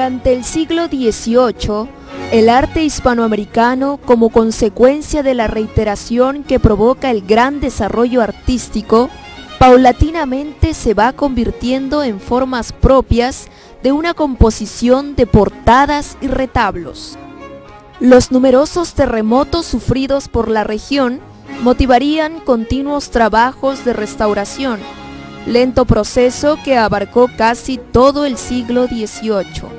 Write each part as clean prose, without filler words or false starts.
Durante el siglo XVIII, el arte hispanoamericano, como consecuencia de la reiteración que provoca el gran desarrollo artístico, paulatinamente se va convirtiendo en formas propias de una composición de portadas y retablos. Los numerosos terremotos sufridos por la región motivarían continuos trabajos de restauración, lento proceso que abarcó casi todo el siglo XVIII.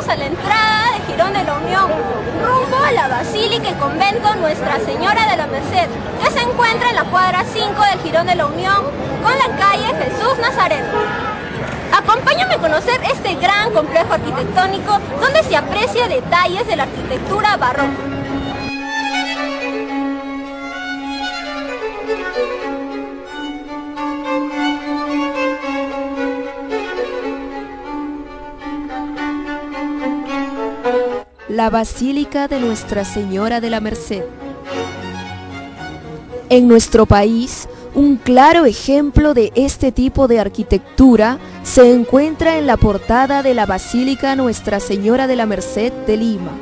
A la entrada de Jirón de la Unión, rumbo a la Basílica y Convento Nuestra Señora de la Merced, que se encuentra en la cuadra 5 del Jirón de la Unión, con la calle Jesús Nazareno. Acompáñame a conocer este gran complejo arquitectónico donde se aprecia detalles de la arquitectura barroca. La Basílica de Nuestra Señora de la Merced. En nuestro país, un claro ejemplo de este tipo de arquitectura se encuentra en la portada de la Basílica Nuestra Señora de la Merced de Lima.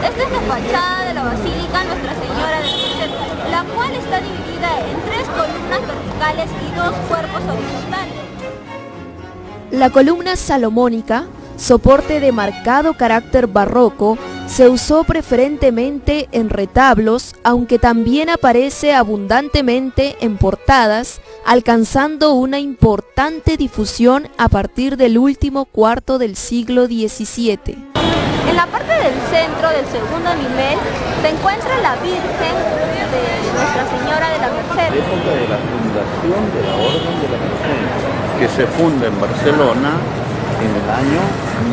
Esta es la fachada de la Basílica Nuestra Señora de la Merced, la cual está dividida en 3 columnas verticales y 2 cuerpos horizontales. La columna salomónica, soporte de marcado carácter barroco, se usó preferentemente en retablos, aunque también aparece abundantemente en portadas, alcanzando una importante difusión a partir del último cuarto del siglo XVII. En la parte del centro del segundo nivel se encuentra la Virgen de Nuestra Señora de la Merced. Época de la fundación de la Orden de la Merced, que se funda en Barcelona en el año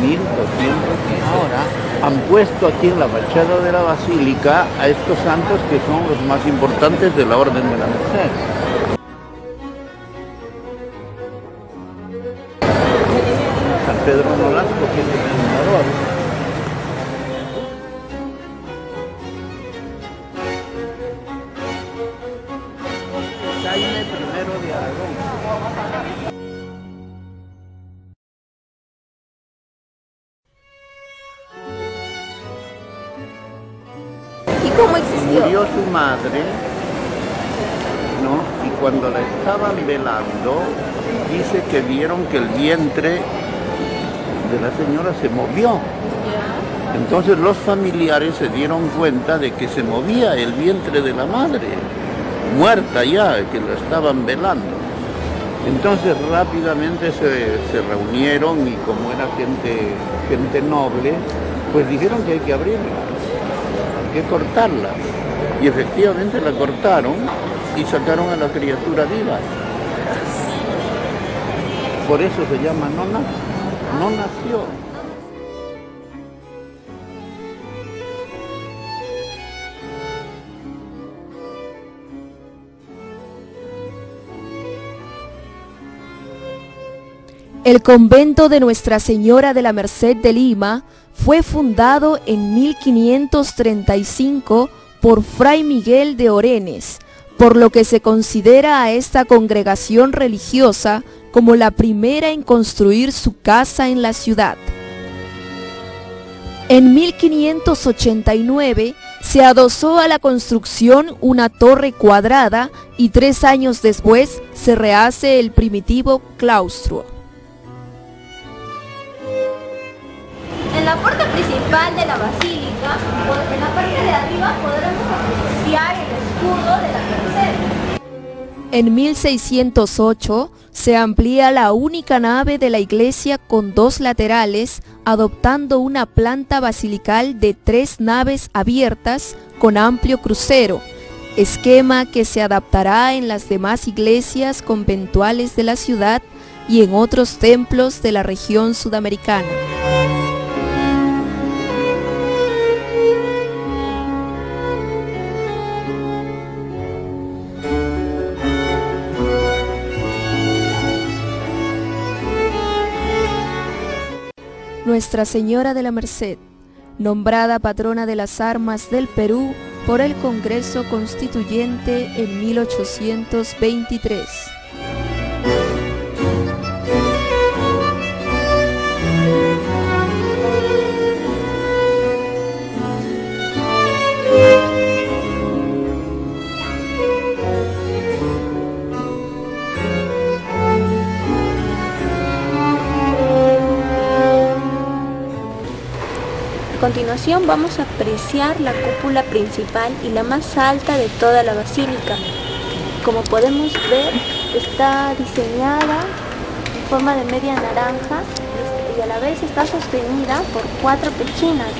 1200. Ahora han puesto aquí en la fachada de la basílica a estos santos que son los más importantes de la Orden de la Merced. San Pedro Nolasco, que es el fundador. Jaime I de Aragón. ¿Cómo existió? Murió su madre, ¿no? Y cuando la estaban velando, dice que vieron que el vientre de la señora se movió. Entonces los familiares se dieron cuenta de que se movía el vientre de la madre, muerta ya, que la estaban velando. Entonces rápidamente se reunieron y como era gente noble, pues dijeron que hay que abrirla, que cortarla, y efectivamente la cortaron y sacaron a la criatura viva. Por eso se llama no nació. El convento de Nuestra Señora de la Merced de Lima fue fundado en 1535 por Fray Miguel de Orenes, por lo que se considera a esta congregación religiosa como la primera en construir su casa en la ciudad. En 1589 se adosó a la construcción una torre cuadrada y 3 años después se rehace el primitivo claustro. En la puerta principal de la basílica, en la parte de arriba podremos apreciar el escudo de la Merced. En 1608 se amplía la única nave de la iglesia con 2 laterales, adoptando una planta basilical de 3 naves abiertas con amplio crucero, esquema que se adaptará en las demás iglesias conventuales de la ciudad y en otros templos de la región sudamericana. Nuestra Señora de la Merced, nombrada patrona de las armas del Perú por el Congreso Constituyente en 1823. A continuación vamos a apreciar la cúpula principal y la más alta de toda la basílica. Como podemos ver, está diseñada en forma de media naranja y a la vez está sostenida por 4 pechinas,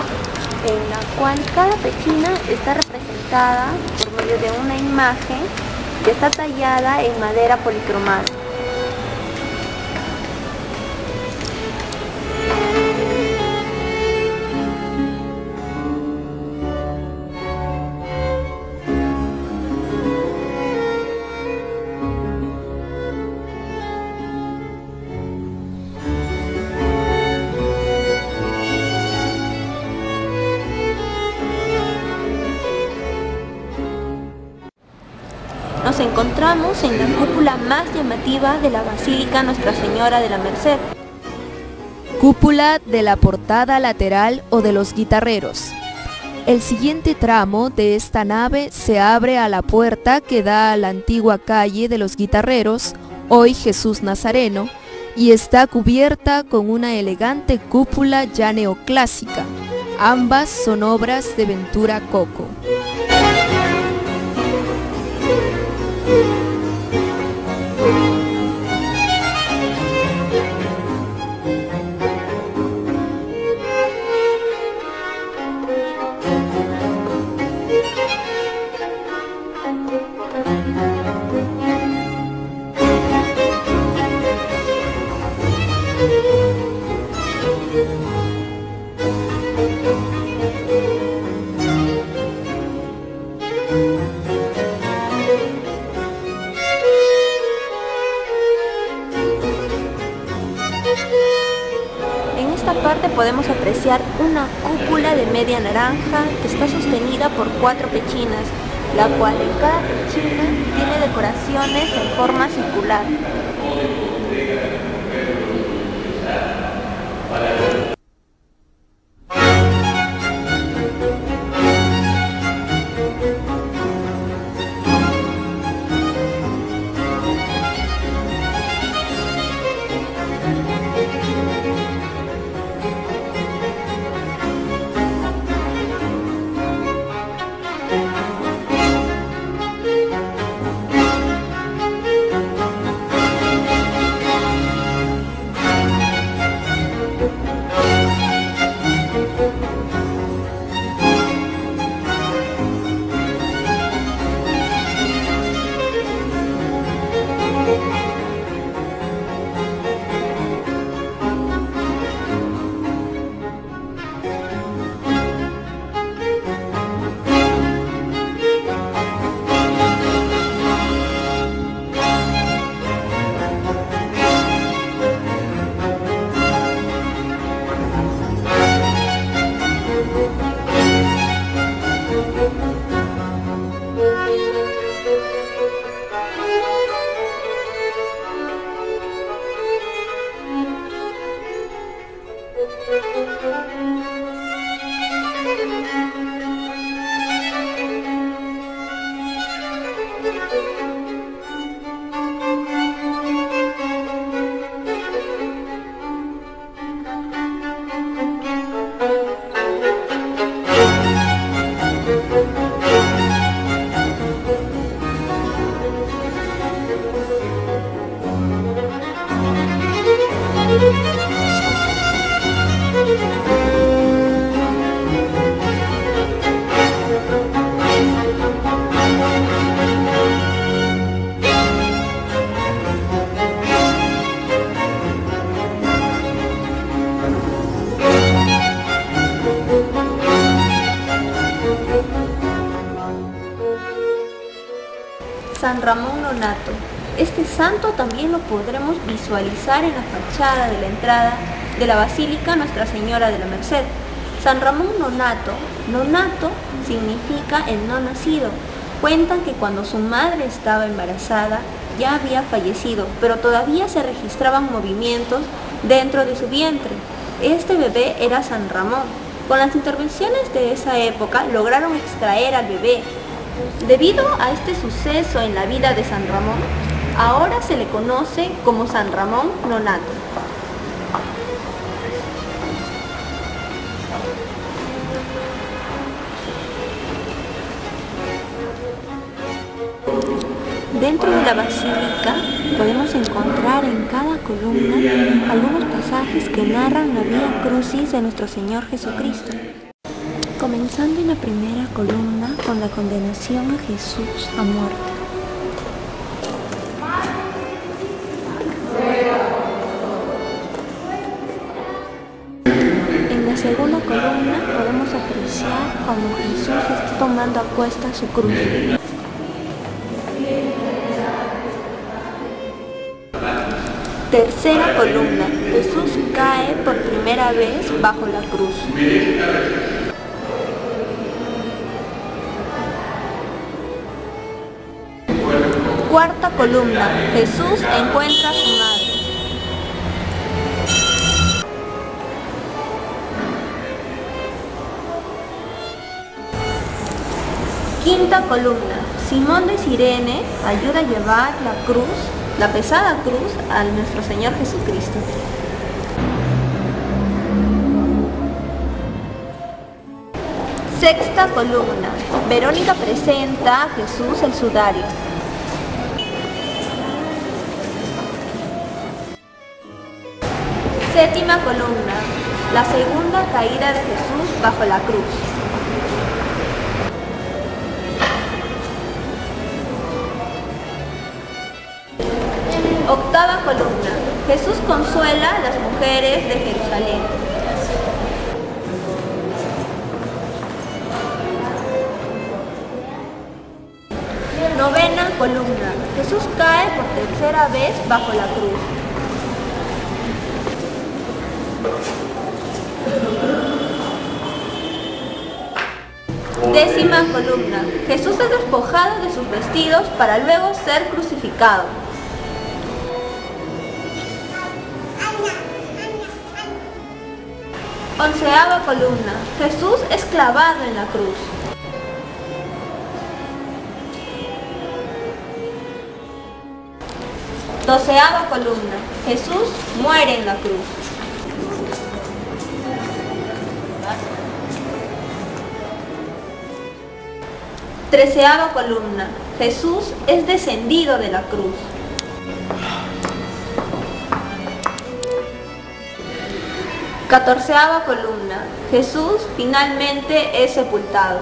en la cual cada pechina está representada por medio de una imagen que está tallada en madera policromada. Nos encontramos en la cúpula más llamativa de la Basílica Nuestra Señora de la Merced. Cúpula de la portada lateral o de los guitarreros. El siguiente tramo de esta nave se abre a la puerta que da a la antigua calle de los guitarreros, hoy Jesús Nazareno, y está cubierta con una elegante cúpula ya neoclásica. Ambas son obras de Ventura Coco. En esta parte podemos apreciar una cúpula de media naranja que está sostenida por 4 pechinas, la cual en cada pechina tiene decoraciones en forma circular. San Ramón Nonnato. Este santo también lo podremos visualizar en la fachada de la entrada de la Basílica Nuestra Señora de la Merced. San Ramón Nonato, nonato significa el no nacido. Cuentan que cuando su madre estaba embarazada ya había fallecido, pero todavía se registraban movimientos dentro de su vientre. Este bebé era San Ramón. Con las intervenciones de esa época lograron extraer al bebé. Debido a este suceso en la vida de San Ramón, ahora se le conoce como San Ramón Nonato. Dentro de la basílica podemos encontrar en cada columna algunos pasajes que narran la Vía Crucis de nuestro Señor Jesucristo. Comenzando en la primera columna con la condenación a Jesús a muerte. En la segunda columna podemos apreciar cuando Jesús está tomando a cuesta su cruz. Tercera columna, Jesús cae por primera vez bajo la cruz. Cuarta columna, Jesús encuentra a su madre. Quinta columna, Simón de Cirene ayuda a llevar la cruz, la pesada cruz, a nuestro Señor Jesucristo. Sexta columna, Verónica presenta a Jesús el sudario. Séptima columna, la segunda caída de Jesús bajo la cruz. Octava columna, Jesús consuela a las mujeres de Jerusalén. Novena columna, Jesús cae por tercera vez bajo la cruz. Décima columna, Jesús es despojado de sus vestidos para luego ser crucificado. Onceava columna, Jesús es clavado en la cruz. Doceava columna, Jesús muere en la cruz. Treceava columna, Jesús es descendido de la cruz. Catorceava columna, Jesús finalmente es sepultado.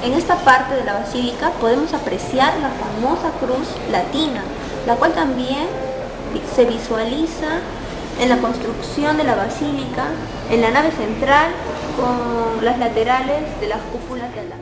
En esta parte de la basílica podemos apreciar la famosa cruz latina, la cual también se visualiza en la construcción de la basílica, en la nave central, con las laterales de las cúpulas de la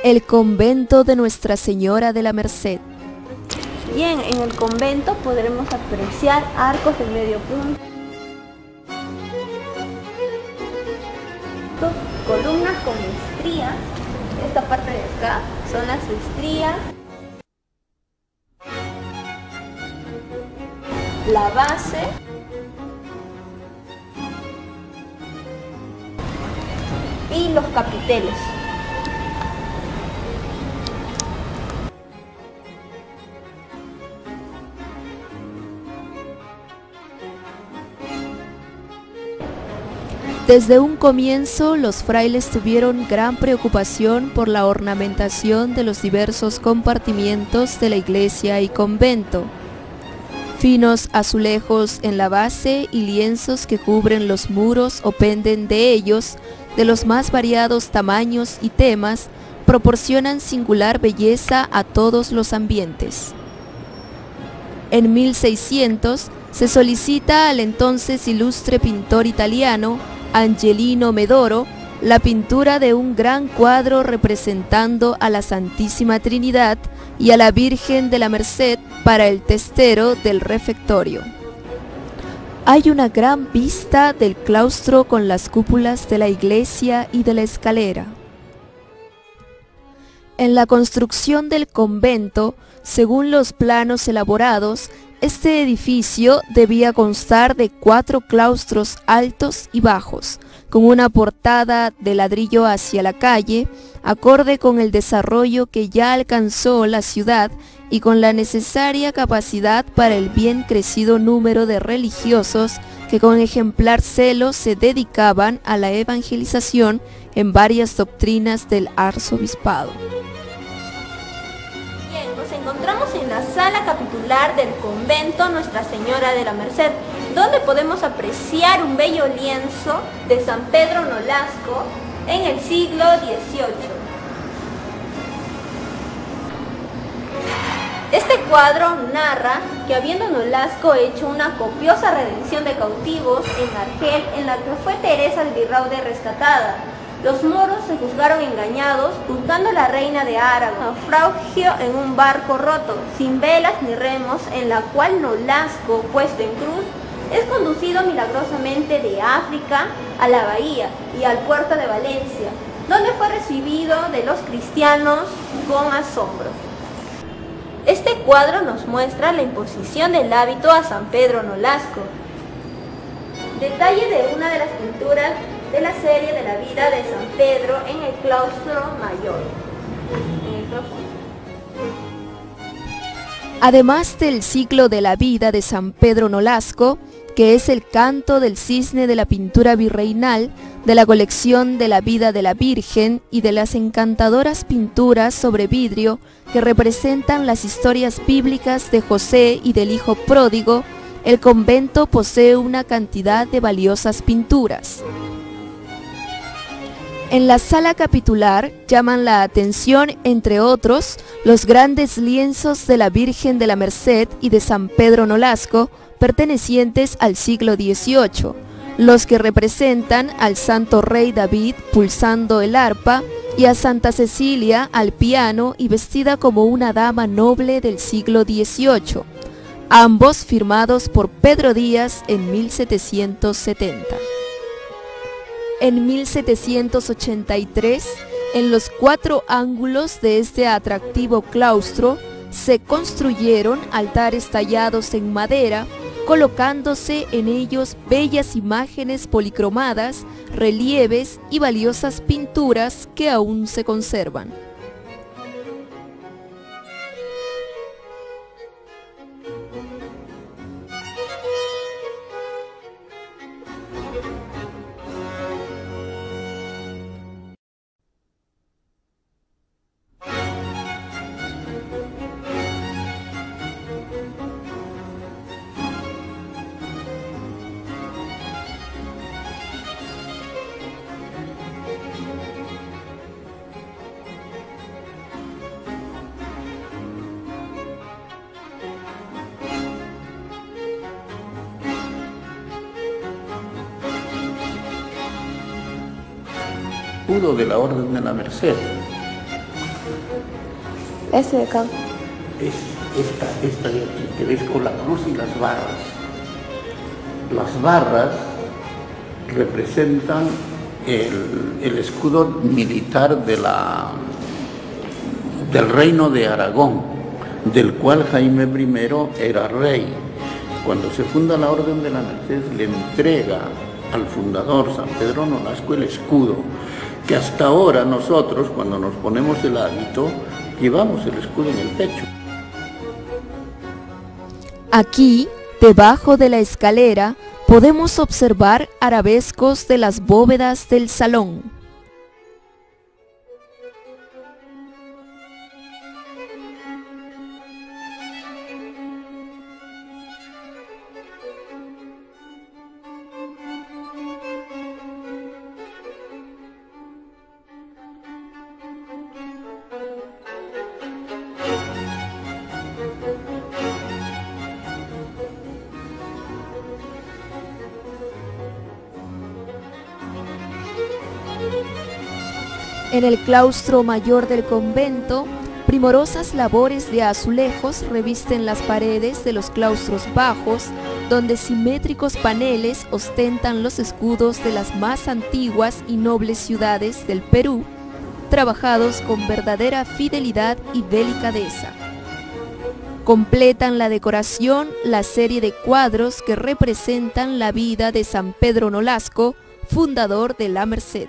El convento de Nuestra Señora de la Merced. Bien, en el convento podremos apreciar arcos de medio punto, columnas con estrías. Esta parte de acá son las estrías, la base y los capiteles. Desde un comienzo, los frailes tuvieron gran preocupación por la ornamentación de los diversos compartimientos de la iglesia y convento. Finos azulejos en la base y lienzos que cubren los muros o penden de ellos, de los más variados tamaños y temas, proporcionan singular belleza a todos los ambientes. En 1600 se solicita al entonces ilustre pintor italiano Angelino Medoro la pintura de un gran cuadro representando a la Santísima Trinidad y a la Virgen de la Merced para el testero del refectorio. Hay una gran vista del claustro con las cúpulas de la iglesia y de la escalera. En la construcción del convento, según los planos elaborados, este edificio debía constar de 4 claustros altos y bajos, con una portada de ladrillo hacia la calle, acorde con el desarrollo que ya alcanzó la ciudad y con la necesaria capacidad para el bien crecido número de religiosos que con ejemplar celo se dedicaban a la evangelización en varias doctrinas del arzobispado. Nos encontramos en la sala capitular del convento Nuestra Señora de la Merced, donde podemos apreciar un bello lienzo de San Pedro Nolasco en el siglo XVIII. Este cuadro narra que habiendo Nolasco hecho una copiosa redención de cautivos en Argel, en la que fue Teresa de Virraude rescatada, los moros se juzgaron engañados, juzgando a la reina de Aragón naufragio en un barco roto, sin velas ni remos, en la cual Nolasco, puesto en cruz, es conducido milagrosamente de África a la bahía y al puerto de Valencia, donde fue recibido de los cristianos con asombro. Este cuadro nos muestra la imposición del hábito a San Pedro Nolasco. Detalle de una de las pinturas de la serie de la vida de San Pedro en el claustro mayor. Además del ciclo de la vida de San Pedro Nolasco, que es el canto del cisne de la pintura virreinal, de la colección de la vida de la Virgen y de las encantadoras pinturas sobre vidrio que representan las historias bíblicas de José y del hijo pródigo, el convento posee una cantidad de valiosas pinturas. En la sala capitular llaman la atención, entre otros, los grandes lienzos de la Virgen de la Merced y de San Pedro Nolasco, pertenecientes al siglo XVIII, los que representan al Santo Rey David pulsando el arpa y a Santa Cecilia al piano y vestida como una dama noble del siglo XVIII, ambos firmados por Pedro Díaz en 1770. En 1783, en los 4 ángulos de este atractivo claustro, se construyeron altares tallados en madera, colocándose en ellos bellas imágenes policromadas, relieves y valiosas pinturas que aún se conservan. Escudo de la Orden de la Merced. Este de acá. Es esta de aquí, que ves con la cruz y las barras. Las barras representan el escudo militar del reino de Aragón, del cual Jaime I era rey. Cuando se funda la Orden de la Merced, le entrega al fundador San Pedro Nolasco el escudo, que hasta ahora nosotros, cuando nos ponemos el hábito, llevamos el escudo en el pecho. Aquí, debajo de la escalera, podemos observar arabescos de las bóvedas del salón. En el claustro mayor del convento, primorosas labores de azulejos revisten las paredes de los claustros bajos, donde simétricos paneles ostentan los escudos de las más antiguas y nobles ciudades del Perú, trabajados con verdadera fidelidad y delicadeza. Completan la decoración la serie de cuadros que representan la vida de San Pedro Nolasco, fundador de la Merced.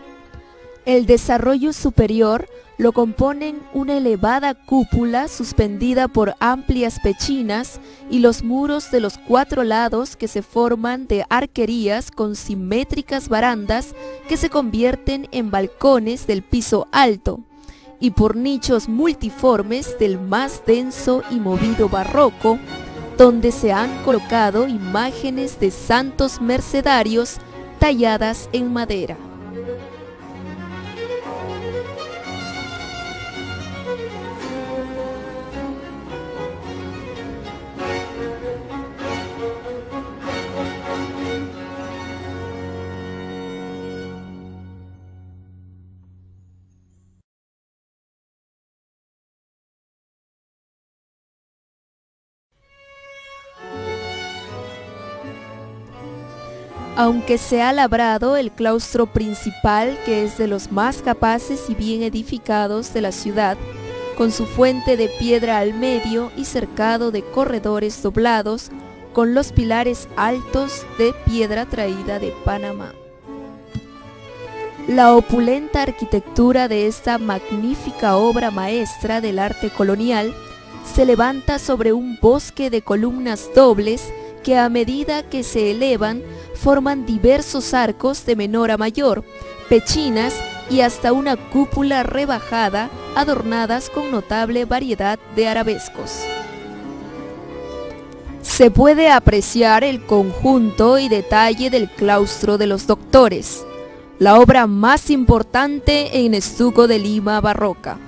El desarrollo superior lo componen una elevada cúpula suspendida por amplias pechinas y los muros de los 4 lados que se forman de arquerías con simétricas barandas que se convierten en balcones del piso alto, y por nichos multiformes del más denso y movido barroco, donde se han colocado imágenes de santos mercedarios talladas en madera. Aunque se ha labrado el claustro principal, que es de los más capaces y bien edificados de la ciudad, con su fuente de piedra al medio y cercado de corredores doblados, con los pilares altos de piedra traída de Panamá. La opulenta arquitectura de esta magnífica obra maestra del arte colonial se levanta sobre un bosque de columnas dobles que a medida que se elevan forman diversos arcos de menor a mayor, pechinas y hasta una cúpula rebajada adornadas con notable variedad de arabescos. Se puede apreciar el conjunto y detalle del claustro de los doctores, la obra más importante en estuco de Lima barroca.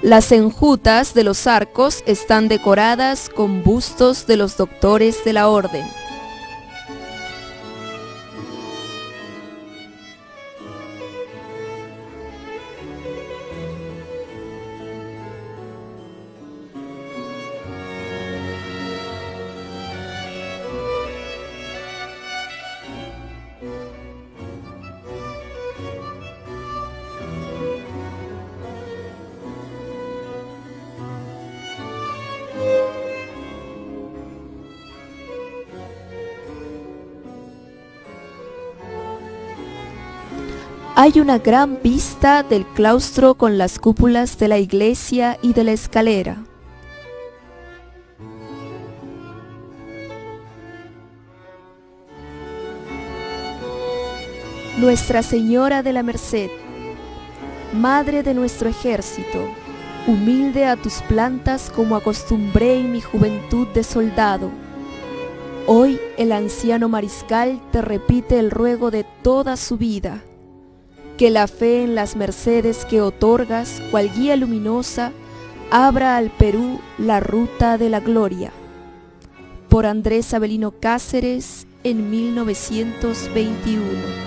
Las enjutas de los arcos están decoradas con bustos de los doctores de la orden. Hay una gran vista del claustro con las cúpulas de la iglesia y de la escalera. Nuestra Señora de la Merced, Madre de nuestro ejército, humilde a tus plantas como acostumbré en mi juventud de soldado. Hoy el anciano mariscal te repite el ruego de toda su vida, que la fe en las mercedes que otorgas, cual guía luminosa, abra al Perú la ruta de la gloria. Por Andrés Avelino Cáceres, en 1921.